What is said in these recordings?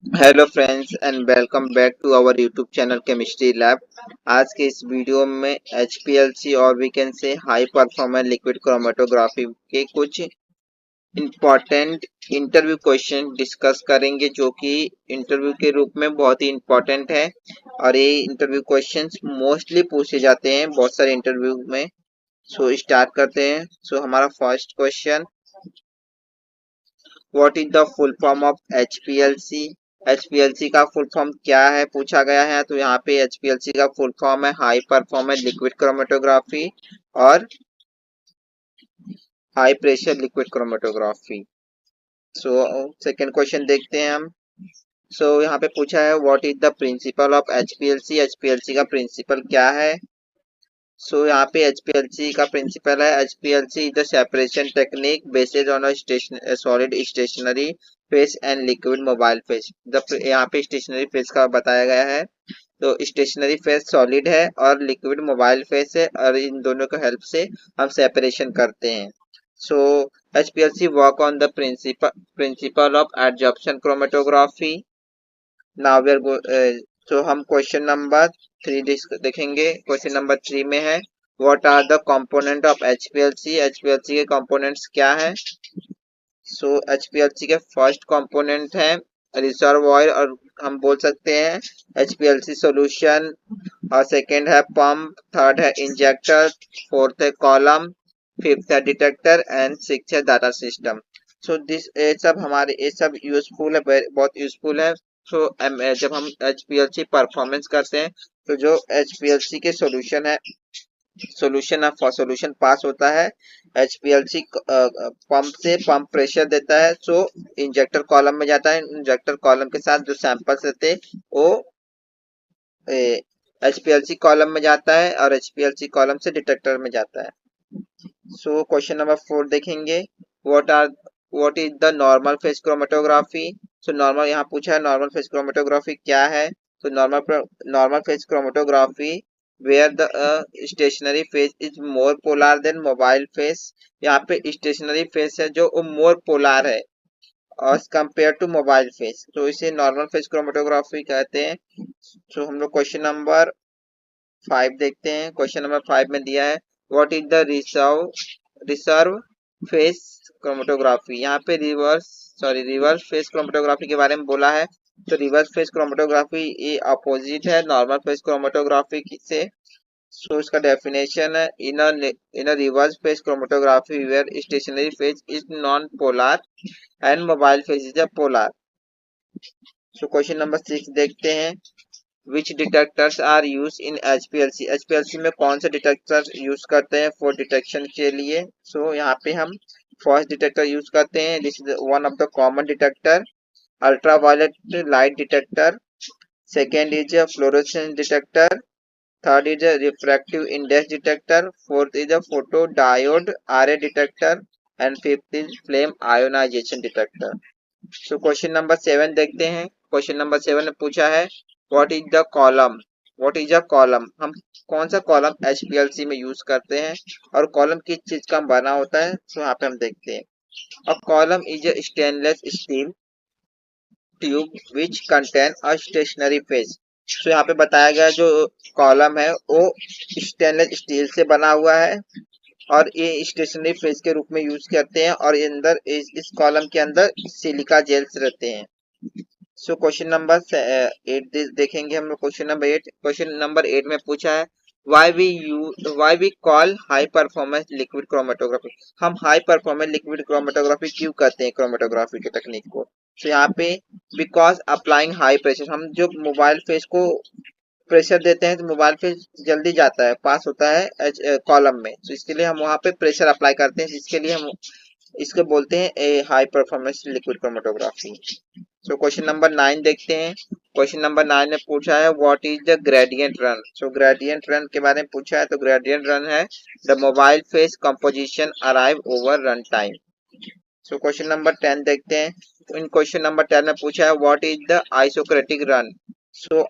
Hello friends and welcome back to our YouTube channel chemistry lab. आज के इस video में एचपीएलसी और we can say high performance liquid chromatography के कुछ इम्पोर्टेंट इंटरव्यू क्वेश्चन डिस्कस करेंगे, जो कि इंटरव्यू के रूप में बहुत ही इम्पोर्टेंट है। और ये इंटरव्यू क्वेश्चंस मोस्टली पूछे जाते हैं बहुत सारे इंटरव्यू में। सो स्टार्ट करते हैं। हमारा first question, what is the full form of HPLC. HPLC का फुल फॉर्म क्या है पूछा गया है। तो यहाँ पे एचपीएलसी का फुल फॉर्म है हाई परफॉर्मेंस लिक्विड क्रोमेटोग्राफी और high pressure liquid chromatography. So second question देखते हैं हम। यहाँ पे पूछा है what is the principle of HPLC. HPLC का प्रिंसिपल क्या है। यहाँ पे एचपीएलसी का प्रिंसिपल है, HPLC is the separation technique based on a solid stationary phase and liquid mobile phase. यहाँ पे स्टेशनरी फेस का बताया गया है। तो स्टेशनरी फेस सॉलिड है और लिक्विड मोबाइल फेस है, और इन दोनों के हेल्प से हम सेपरेशन करते हैं। So HPLC work on the principle of adsorption chromatography. Now we are हम क्वेश्चन नंबर 3 देखेंगे। क्वेश्चन नंबर 3 में है what are the component of HPLC. HPLC के कंपोनेंट्स क्या है। एचपीएलसी के फर्स्ट कंपोनेंट है रिजर्वॉयर, और हम बोल सकते हैं एचपीएलसी सॉल्यूशन। और सेकंड है पंप, थर्ड है इंजेक्टर, फोर्थ है कॉलम, फिफ्थ है डिटेक्टर एंड सिक्स्थ है डाटा सिस्टम। दिस ये सब हमारे ये सब यूजफुल है, बहुत यूजफुल है। जब हम एचपीएलसी परफॉर्मेंस करते हैं, तो जो एचपीएलसी के सॉल्यूशन है, सॉल्यूशन पास होता है। एचपीएलसी पंप से पंप प्रेशर देता है, इंजेक्टर कॉलम में जाता है। इंजेक्टर कॉलम के साथ जो सैंपल्स रहते हैं वो एचपीएलसी कॉलम में जाता है, और एचपीएलसी कॉलम से डिटेक्टर में जाता है। क्वेश्चन नंबर 4 देखेंगे। What are what is the normal phase chromatography. Normal यहाँ पूछा है नॉर्मल फेज क्रोमेटोग्राफी क्या है। Normal phase chromatography where the stationary phase is more polar than mobile phase. यहाँ पे स्टेशनरी फेज है जो मोर पोलर है as compared to mobile phase, तो इसे नॉर्मल फेज क्रोमेटोग्राफी कहते हैं। हम लोग क्वेश्चन नंबर 5 देखते हैं। क्वेश्चन नंबर 5 में दिया है what is the reserve face chromatography. यहाँ पे रिवर्स फेस क्रोमेटोग्राफी के बारे में बोला है। तो रिवर्स फेस क्रोमेटोग्राफी ये अपोजिट है नॉर्मल फेस क्रोमेटोग्राफी से। इसका डेफिनेशन है in a reverse phase chromatography where stationary phase is non polar and mobile phase is a polar. Question number 6 देखते हैं। Which detectors are use in HPLC. HPLC में कौन से detector use करते हैं फॉर डिटेक्शन के लिए। यहाँ पे हम फर्स्ट डिटेक्टर यूज करते हैं, this is one of the common detector, ultraviolet light detector. Second is a fluorescence detector, third is a refractive index detector, fourth is a photo diode array detector, and fifth is flame ionization detector. Question number 7 देखते हैं। Question number 7 में पूछा है what is the column. What is a column, हम कौन सा column HPLC में use करते हैं, और कॉलम किस चीज का बना होता है। यहाँ पे हम देखते हैं a column is a stainless steel tube which contain a stationary phase. यहाँ पे बताया गया जो कॉलम है वो स्टेनलेस स्टील से बना हुआ है, और ये स्टेशनरी फेज के रूप में यूज करते हैं, और अंदर इस कॉलम के अंदर सिलिका जेल्स रहते हैं। क्वेश्चन नंबर 8 देखेंगे हम लोग। क्वेश्चन नंबर 8 में पूछा है why we call high performance liquid chromatography. हम हाई परफॉर्मेंस लिक्विड क्रोमेटोग्राफी क्यों करते हैं क्रोमेटोग्राफी के टेक्निक को। यहाँ पे बिकॉज अप्लाइंग हाई प्रेशर, हम जो मोबाइल फेज को प्रेशर देते हैं तो मोबाइल फेज जल्दी जाता है, पास होता है कॉलम में। इसके लिए हम वहाँ पे प्रेशर अप्लाई करते हैं, जिसके लिए हम इसको बोलते हैं a high performance liquid chromatography. Question number 9 देखते हैं। क्वेश्चन नंबर 9 में पूछा है what is the gradient run. Gradient run के बारे में पूछा है। तो ग्रेडियंट रन है the mobile phase composition arrive over run time. Question number 10 देखते हैं। तो इन क्वेश्चन नंबर 10 में पूछा है what is the आइसोक्रेटिक run.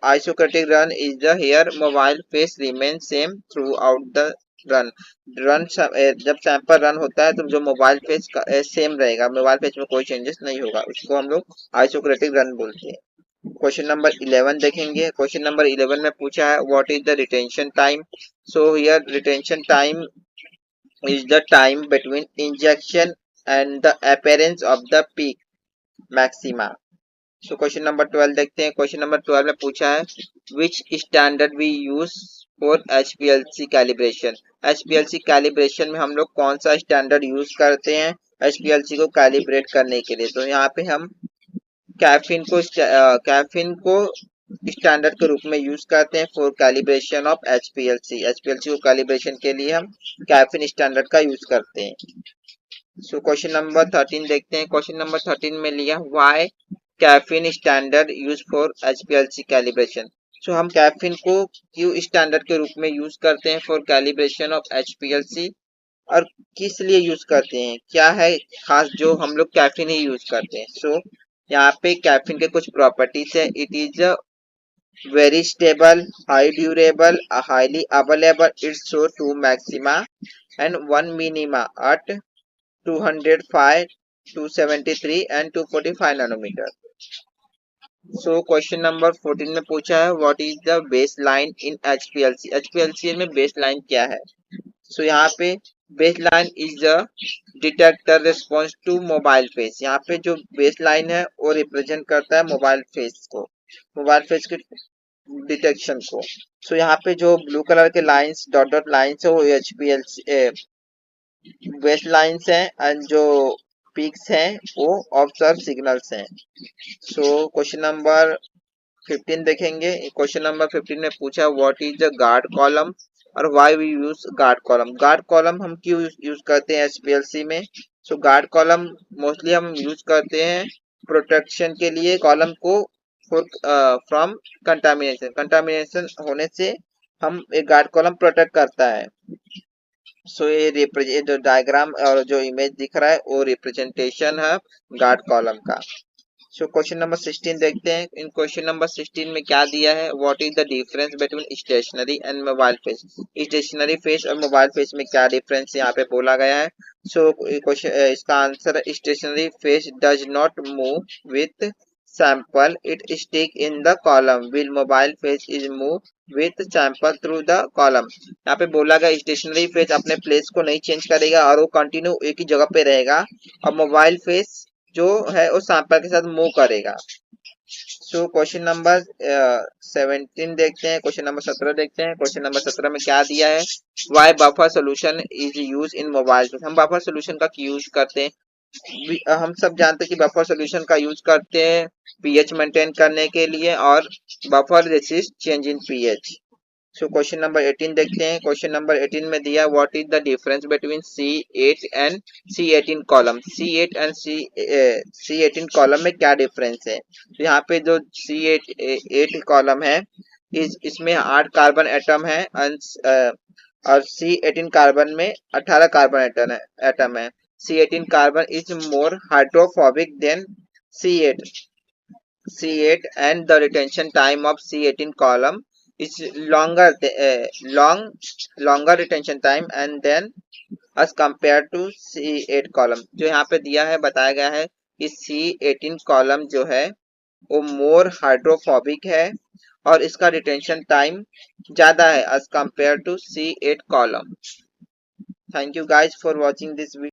आइसोक्रेटिक run is the here mobile phase remain same through out the run. जब सैंपल रन होता है तो जो मोबाइल फेज सेम रहेगा, मोबाइल फेज में कोई चेंजेस नहीं होगा, उसको हम लोग आइसोक्रेटिक रन बोलते हैं। क्वेश्चन नंबर 11 देखेंगे। क्वेश्चन नंबर 11 में पूछा है what is the retention time. So here retention time is the time between injection and the appearance of the peak maxima. So question number 12 देखते हैं। क्वेश्चन नंबर 12 में पूछा है which standard we use for HPLC calibration। HPLC calibration में हम लोग कौन सा स्टैंडर्ड यूज करते हैं HPLC को कैलिब्रेट करने के लिए। तो यहाँ पे हम कैफीन को स्टैंडर्ड के रूप में यूज करते हैं for calibration of HPLC। HPLC को कैलिब्रेशन के लिए हम कैफीन स्टैंडर्ड का यूज करते हैं। सो क्वेश्चन नंबर 13 देखते हैं। क्वेश्चन नंबर 13 में लिया why caffeine standard use for HPLC calibration. So हम कैफीन को क्यों स्टैंडर्ड के रूप में यूज करते हैं फॉर कैलिब्रेशन ऑफ HPLC और किस लिए यूज करते हैं, क्या है खास जो हम लोग कैफीन ही यूज करते हैं। सो यहाँ पे कैफीन के कुछ प्रॉपर्टीज है। It is very stable, high durable, highly available. It show 2 maxima and 1 minima at 205, 273 and 245 nanometer. So question number 14 में पूछा है what is the baseline in HPLC। HPLC में baseline क्या है। So यहाँ पे baseline is the detector response to mobile phase। यहाँ पे जो baseline है वो represent करता है mobile phase को, मोबाइल फेज के डिटेक्शन को। सो यहाँ पे जो ब्लू कलर के लाइंस डॉट डॉट लाइंस है वो HPLC बेस लाइंस हैं एंड जो पीक्स हैं वो ऑब्जर्व सिग्नल्स हैं। सो क्वेश्चन नंबर 15 देखेंगे। क्वेश्चन नंबर 15 में पूछा what is the guard column और why we use guard column. Guard column हम क्यों यूज करते हैं HPLC में। सो गार्ड कॉलम मोस्टली हम यूज करते हैं प्रोटेक्शन के लिए, कॉलम को फ्रॉम कंटामिनेशन होने से हम एक गार्ड कॉलम प्रोटेक्ट करता है। सो ये जो डायग्राम और जो इमेज दिख रहा है वो रिप्रेजेंटेशन है गार्ड कॉलम का। सो क्वेश्चन नंबर 16 देखते हैं। इन क्वेश्चन नंबर 16 में क्या दिया है what is the difference between stationary and mobile phase. Stationary phase और मोबाइल फेज में क्या डिफरेंस यहाँ पे बोला गया है। सो क्वेश्चन इसका answer stationary phase does not move with sample it stick in the column while mobile phase is move with sample through the column। यहाँ पे बोला गया स्टेशनरी फेज अपने प्लेस को नहीं चेंज करेगा और वो कंटिन्यू एक ही जगह पे रहेगा और मोबाइल फेज जो है वो सैंपल के साथ मूव करेगा। सो क्वेश्चन नंबर 17 देखते हैं। क्वेश्चन नंबर 17 देखते हैं। क्वेश्चन नंबर 17 में क्या दिया है why buffer solution is use in mobile phase. हम बफर सोल्यूशन का यूज करते हैं, हम सब जानते हैं कि बफर सोल्यूशन का यूज करते हैं पीएच मेंटेन करने के लिए और buffer resist change in pH. So question number 18 देखते हैं। क्वेश्चन नंबर 18 में दिया what is the difference between C8 and C18 column. C8 and C18 column में क्या डिफरेंस है। तो यहाँ पे जो C8 कॉलम है इसमें 8 कार्बन एटम है और C18 कार्बन में 18 कार्बन एटम है। C18 carbon is more hydrophobic than C8 and the retention time of C18 column is longer retention time and then as compared to C8 column। जो यहाँ पे दिया है बताया गया है कि C18 column जो है वो more hydrophobic है और इसका retention time ज्यादा है as compared to C8 column। Thank you guys for watching this video।